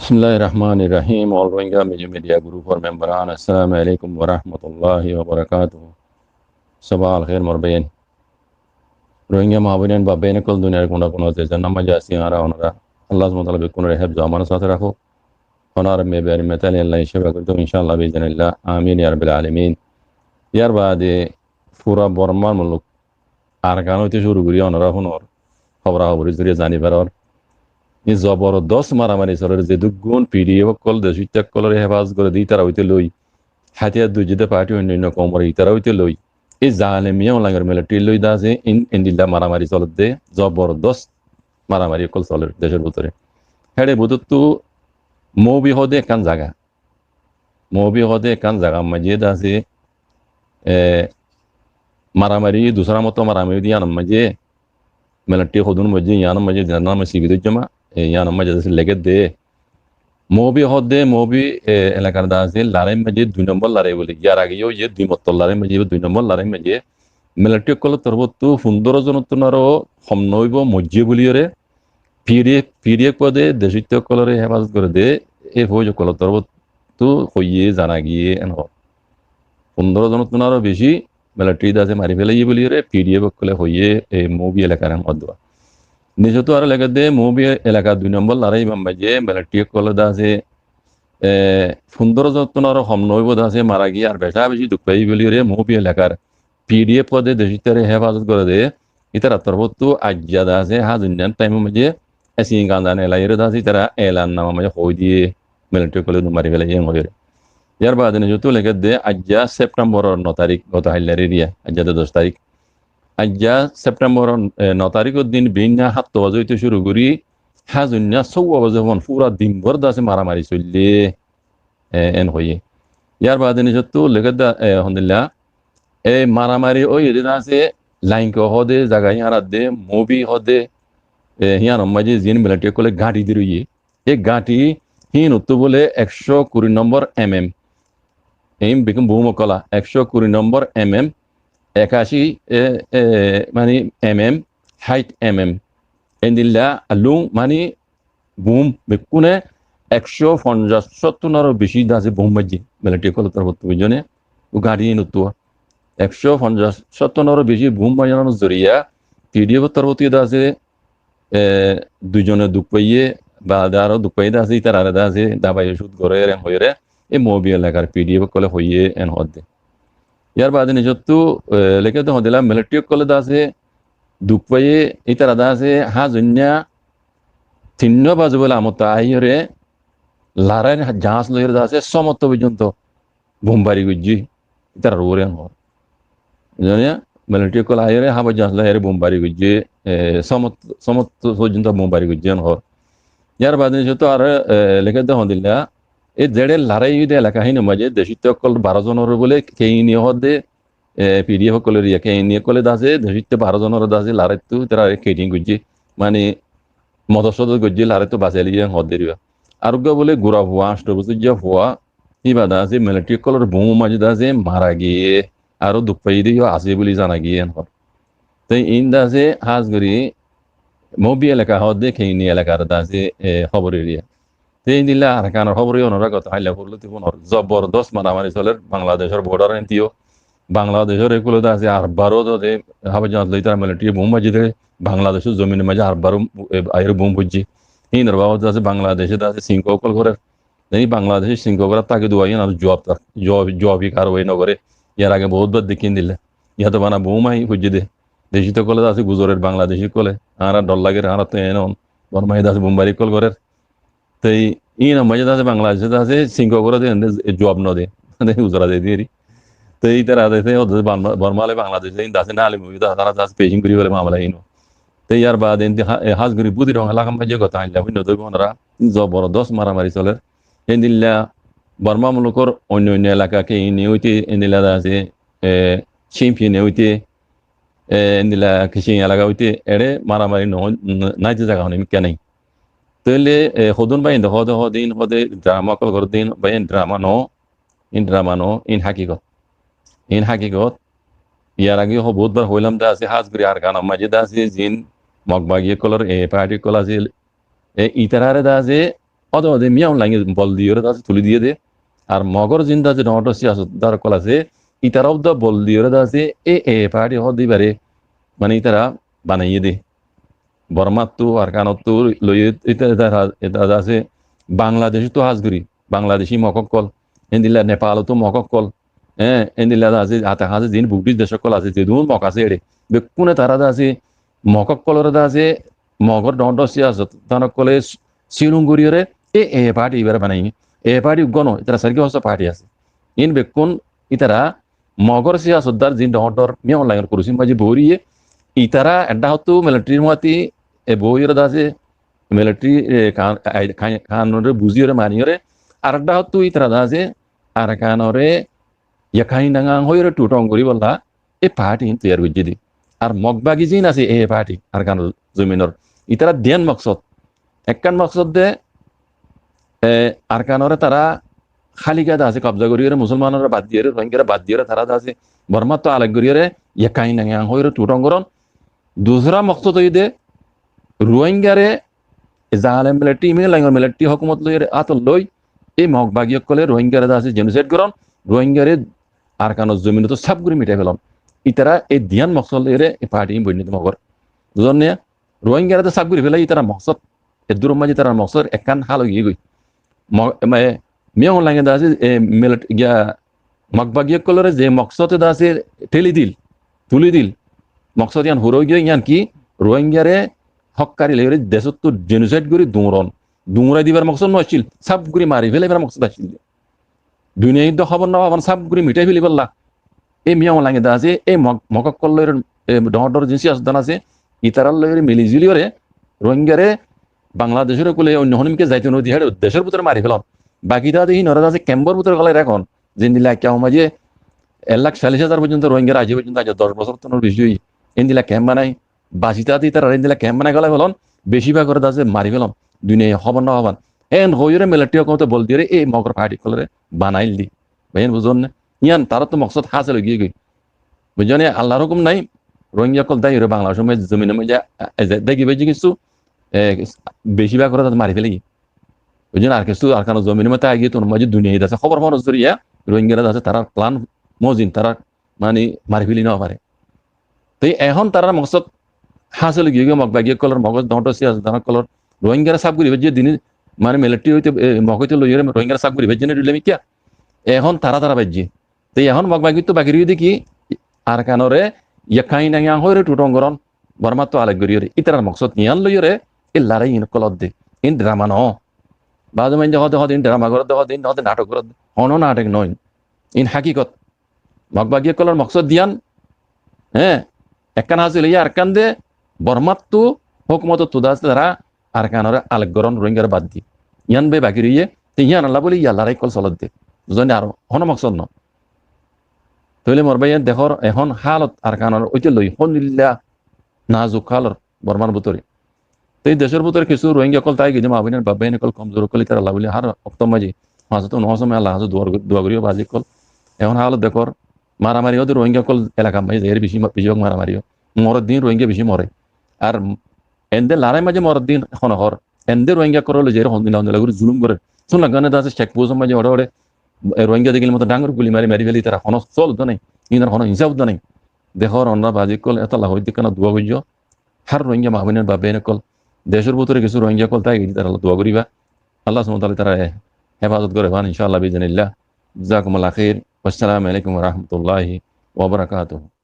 Bismillahirrahmanirrahim. All Rohingya Major Media Group for Membran. Assalamu alaikum wa rahmatullahi wa barakatuh. Sabah al khair morbain. Rohingya mahabirin ba bainakul dunyar kuna kuna te janna majasi ara onara. Allah subhanahu wa ta'ala bikun rehab zaman sath rakho. Onar me bari metali Allah shaba kurtu inshallah bi idhnillah. Amin ya rabbil alamin. Yar baade pura Burma muluk arkano te shuru guri onara honor. Khabra khabri zuriya jani baror. এই জবরদস্ত মারামারি চলে যে দুগুণ PDF call দেশিত্যাগ কলরে Hefaz করে দিই তারা হইতে লই হাতিয়ার দুজিতে পার্টি অন্যান্য কমরে তারা হইতে লই এই জালেমিয়া লাগার মিলিটারি লই দা যে ইন্দিল্লা মারামারি চলে দে জবরদস্ত মারামারি কল চলে দেশের ভিতরে হেডে বুধত্তু মৌবি হদে একান জায়গা মাঝে আছে মারামারি দুসরা মতো মারামারি দিয়ে আনাম মাঝে মিলিটারি হদুন মাঝে ইয়ানাম মাঝে জানাম সিবিদের জমা ইয়ানাম মাঝে লেগে দে মৌবি এলাকার দা আছে লড়াই মাঝে 2 নম্বর লড়াই বলে ইয়ার আগেও যে 2 মত লড়াই মাঝে 2 নম্বর লড়াই মাঝে মিলিটারি কল তরবতু 15 জনতনারও সমনৈব মজ্জে বলিয়রে পিডিএফ পদে দেশিত্য কলরে হেফাজত করে দে এই ফৌজ কল তরবতু হইয়ে জানা গিয়ে এন 15 জনতনারও বেশি মিলিটারি দাসে মারি ফেলাই বলিয়রে পিডিএফ কলে হইয়ে এই মৌবি এলাকার মধ্যে নিজেতো আর লেগে দে মৌবি এলাকা 2 নম্বর লড়াই বাম্বাজে মিলিটারি কল দাসে 15 জনতনারও সমনৈব দাসে মারা গিয়ে আর বেশি দুঃখ পাই বলিয়রে মৌবি এলাকার পিডিএফ পদে দেশিত্যারে হেফাজত করে দে ইতারা তরবতু আজ্জাদ আছে হাজুন্যান টাইম মাঝে এসিং গান্দান এলাইরে দাসি তারা এলান নামা মাঝে হই দিয়ে মিলিটারি কলে মারি ফেলাই মরে ইয়ার বাদে নিজেতো লেগে দে আজ্জা সেপ্টেম্বরের 9 তারিখ গত হাইলার এরিয়া আজ্জাতে 10 তারিখ আজ্জা সেপ্টেম্বরের 9 তারিখের দিন বিনা 7 বাজে হইতে শুরু করি হাজুন্যা 6 বাজে হন পুরা দিনভর দাসে মারামারি চললে এন হইয়ে ইয়ার বাদে নিজেতো লেগে দে আলহামদুলিল্লাহ এই মারামারি ওই এদিন আছে লাইনকে হদে জায়গায় হারাত দে মুভি হদে হিয়ান মাঝে জিন মিলিটারি কলে গাঁটি দিয়ে রইয়ে এই গাঁটি হিন উত্তর বলে 120 নম্বর এম বিকম ভূমকলা 120 নম্বর 81 মানে হাইট এন্দিল্লা লুং মানে বুম বেকুনে 150-70 বেশি দাসে বুম মাঝে মিলিটারি কলে তার বুঝনে ও গাঁটি নতুয়া 150-70 বেশি বুম বাজানোর জরিয়া পিডিএফ তরবতি আছে দুজনে দুঃখ পাইয়ে বা আরো দুঃখ পাইতে আছে তার আলাদা আছে দাবাই ওষুধ করে হয়ে এই মৌবি এলাকার পিডিএফ কলে হইয়ে এন হদে ইয়ার বাদে নিজত্তু লেখে তো হদিলাম মিলিটারি কলে আছে দুঃখ পাইয়ে ইতার আদা আছে হাজন্যা 3 বাজে বলে আমত আইরে লারাইন জাহাজ লইরে আছে সমত্ত পর্যন্ত বোমবারি গুজি ইতার রোরে হর জানিয়া মিলিটারি কল আইরে হাবা জাহাজ লইরে বোমবারি গুজি সমত পর্যন্ত বোমবারি গুজি হর ইয়ার বাদে যত আর লেখে তো হদিলা এই জেডে লড়াই দে এলাকা হিন মাঝে দেশিত কল 12 জনের বলে কেইনি হদে পিডিএফ কলের ইয়া কেইনি কলে দাসে দেশিত 12 জনের দাসে লড়াই তো তারা কেটিং গুজি মানে মদসদ গুজি লড়াই তো বাঁচালি হদে রিয়া আরোগ্য বলে গুড়া হওয়া অষ্টবসুজ্য হওয়া ইবাদা আছে মিলিটারি কলের বোম মাঝে দাসে মারা গিয়ে আরো দুঃখ পাই দিও আছে বলে জানা গিয়ে হর তাই ইন দাসে হাজগরি মৌবি এলাকা হদে কেইনি এলাকার দাসে খবর এরিয়া এই দিল্লা আর কানার খবরই ওনারা গত হাইলা করলো তো জবরদস্ত মারামারি চলে বাংলাদেশের বর্ডার এনতিও বাংলাদেশের এগুলো আছে আর বারো যে হাবে জাহাজ লই তারা মিলিটারি বোম বাজিতে বাংলাদেশের জমিনের মাঝে আর বারো আয়ের বোম বুঝছি এই নরবাব আছে বাংলাদেশে আছে সিংকল করে এই বাংলাদেশের সিংকরা তাকে দুয়াই না জবই কারোই নগরে ইয়ার আগে বহুতবার দেখিয়ে দিলে ইহা তো বানা বোম আই বুঝছি দে দেশি তো কলে আছে গুজরের বাংলাদেশি কলে আর ডর লাগে আর তো এন বর্মাই আছে বোমবারি কল করে তাই ইন মাঝে আছে বাংলাদেশে আছে সিংহ করে জব ন দে উজরা দে দিয়ে তো এই তারা আছে বর্মালে বাংলাদেশে আছে না আলিম তারা আছে পেশিং করি বলে মামলা ইনো তো ইয়ার বাদ হাজগুড়ি বুদ্ধি রং এলাকা মাঝে কথা আনলা হইন দইব ওনারা জবরদস্ত মারামারি চলে এই দিল্লা বর্মা মুলুকর অন্য এলাকাকে ইনি হইতে এদিলা আছে শিম্পি হইতে এদিলা কৃষি এলাকা হইতে এড়ে মারামারি নাই যে জায়গা হনে কেন তাহলে হদুন বাইন দিন হদে ড্রামা কল কর দিন বাইন ড্রামা নো ইন হাকিগত ইয়ার আগে বহুতবার হইলাম দা আছে হাজগুড়ি আর গান মাঝে দা আছে জিন মগবাগিয়ে কলর পার্টি কল আছে ইতারারে দা আছে অদে অদে মিয়া লাগে বল দিয়ে আছে তুলি দিয়ে দে আর মগর জিন্দা যে নট সিয়াসত দার কল আছে ইতারাও দা বল দিয়ে আছে এ পার্টি হদি বারে মানে ইতারা বানাইয়ে দে বর্মাত্তু আর কানত্তু লইয়ে এটা আছে বাংলাদেশি তো হাজগুড়ি বাংলাদেশি মকক্কল এন্দিলা নেপাল তো মকক্কল হ্যাঁ এন্দিলা আছে হাতে হাতে দিন বুকটিস দেশকল আছে যে দুন মক আছে এড়ে বেকুনে তারা আছে মকক্কলর আছে মগর দণ্ড সিয়াসত তানকলে সিলুঙ্গুরিয়রে এ পার্টি এবার বানাই এ পার্টি গণ ইতারা সার্কি হস্ত পার্টি আছে ইন বেকুন ইতারা মগর সিয়াসতদার জিন দণ্ডর মিয়া অনলাইন করুছি মাঝে বরিয়ে ইতারা এডা হতো মিলিটারির মতি এ বইয়ের আছে মিলিটারি কানরে বুঝিয়ে মানিয়ে আর এডা হতো ইতারা আছে আর কানরে ইয়াখাই নাঙা হয়ে টুটং করি বললা এ পার্টি তৈরি বুঝি দি আর মগবাগি জিন আছে এ পার্টি আর কান জমিনের ইতারা দেন মকসদ একখান মকসদ দে আর কানরে তারা খালি গাদা আছে কবজা করিয়ে মুসলমানরা বাদ দিয়ে রোহিঙ্গারা বাদ দিয়ে তারা আছে বর্মা তো আলেগ করিয়ে ইয়াখাই নাঙা হয়ে টুটং করন दूसरा मकसद तो ये রোহিঙ্গারে জাহালে মিলিটারি ইমেল লাইন মিলিটারি হকুমত লই আত লই এই মগবাগিয়ক কলে রোহিঙ্গারে আছে জেনোসাইড করন রোহিঙ্গারে আর কানো জমিন তো সব গুরি মিটাই ফেলন ইতারা এই ধ্যান মকসদ লইরে এই পার্টি বইনিত মগর বুঝন না রোহিঙ্গারে তো সব গুরি ফেলাই ইতারা মকসদ এ দূর মাঝে তারা মকসদ একখান হাল হয়ে গই মিয়ং লাইন আছে মিলিটারি গিয়া মগবাগিয়ক কলরে যে মকসদ আছে ঠেলি দিল তুলি দিল মকসদ ইয়ান হরো গিয়ে ইয়ান কি রোহিঙ্গারে হকারি লেগে দেশত তো জেনোসাইড করি দুমরাই দিবার মকসদ নছিল সব গুরি মারি ফেলে এবার মকসদ আসছিল দুনিয়া তো খবর না আবার সব গুরি মিটাই ফেলি বললা এই মিয়াও লাগে দা আছে এই মকক্কলের ডর জিনিস আসদান আছে ইতারাল লয়ের মিলিজুলিওরে রোহিঙ্গারে বাংলাদেশের কোলে অন্য হনিমকে যাইতে নদী হাড়ে দেশের ভিতরে মারি ফেলন বাকি তা দেখি নরা আছে ক্যাম্পর ভিতরে গলায় রাখন জিন্দিলা কেউ মাঝে 1,40,000 পর্যন্ত রোহিঙ্গার আজ পর্যন্ত আজ 10 বছর তো বেশি এন্দিলা ক্যাম্প বানাই বাসিতা দি তারা এন্দিলা ক্যাম্প বানাই গলা ফেলন বেশিরভাগ করে আছে মারি ফেলন দুনিয়া হবন না হবান এন হইরে মিলিটারি কমতে বল দিয়ে এই মগর পার্টি কলরে বানাইল দি ভাইন বুঝুন না ইয়ান তারা তো মকসদ হাসিল গিয়ে গই বুঝছেন আল্লাহর হুকুম নাই রোহিঙ্গা কল দাই বাংলাদেশ সময় জমিনে মধ্যে দেখি বেজি কিছু বেশিরভাগ করে মারি ফেলে বুঝছেন আর কিছু আর কারণ জমিনের মধ্যে আগে তোর মাঝে দুনিয়া আছে খবর মানুষ ধরিয়া রোহিঙ্গারা আছে তারা প্ল্যান মজিন তারা মানে মারি ফেলি না পারে তো এখন তারা মকসদ হাসিল গিয়ে মগবাগিয়ে কলর মগজ দণ্ড সিয়াস দানা কলর রোহিঙ্গারা সাপ করি যে দিন মানে মিলিটারি হইতে মগইতে লইয়ে রোহিঙ্গারা সাপ করি ভেজে দিলে কিয়া এখন তারা বাজ্যে তো এখন মগবাগি তো বাকি রয়ে দেখি আর কানরে ইয়াখাই নাঙা হয়ে টুটঙ্গরন বর্মা তো আলেগ গরিয়ে ইতার মকসদ ইয়ান লইয়ে এ লড়াই ইন কলত দে ইন ড্রামা ন বাদ মাইন হতে ইন ড্রামা করত দিন হতে নাটক করত হন নাটক নয় ইন হাকিকত মগবাগিয়ে কলর মকসদ দিয়ান হ্যাঁ একখান হাসিল ইয়া আর কান দে বর্মাত্তু হুকুমত তুদাস তারা আর কানরে আলেগ গরন রোহিঙ্গার বাদ দি ইয়ান বে বাকি রইয়ে তো ইয়ান আল্লাহ বলে ইয়া লড়াই কল চলত দে বুঝলেন আর হন মকসদ ন তইলে মোর ভাই দেখর এখন হালত আর কানর ওইতে লই হনিল্লা নাজুক খালর বর্মার ভিতরে তো এই দেশের ভিতরে কিছু রোহিঙ্গা কল তাই গেছে মাবিনের বাবাইন কল কমজোর কলি তারা আল্লাহ বলে হার অক্তম মাঝি হাজত নহসময় আল্লাহ হাজত দোয়া করিও বাজি কল এখন হালত দেখর মারামারি হতে রোহিঙ্গা কল এলাকা মাঝে এর বেশিরভাগ মারামারিও মরদ দিন রোহিঙ্গা বেশি মরে আর এনদে লড়াই মাঝে মরদ দিন হনহর এনদে রোহিঙ্গা করলে যে হন্দিলা হন্দিলা করে জুলুম করে শুনলাম গানে আছে শেখ পুজোর মাঝে ওড়ে রোহিঙ্গা দেখিলে মতো ডাঙর গুলি মারি মারি ফেলি তারা হন চল নাই ইনার হন হিসাব নাই দেখর অন্যরা বাজি কল এত লাভ দিকে না দোয়া করিও হার রোহিঙ্গা মাহবিনের বা বেন কল দেশের ভিতরে কিছু রোহিঙ্গা কল তাই তারা দোয়া করিবা আল্লাহ সুবহানাহু তারা হেফাজত করে ভান ইনশাআল্লাহ বিইজনিল্লাহ জাযাকুমুল্লাহ খাইর আসসালামু আলাইকুম ওয়া রাহমাতুল্লাহি ওয়া বারাকাতুহু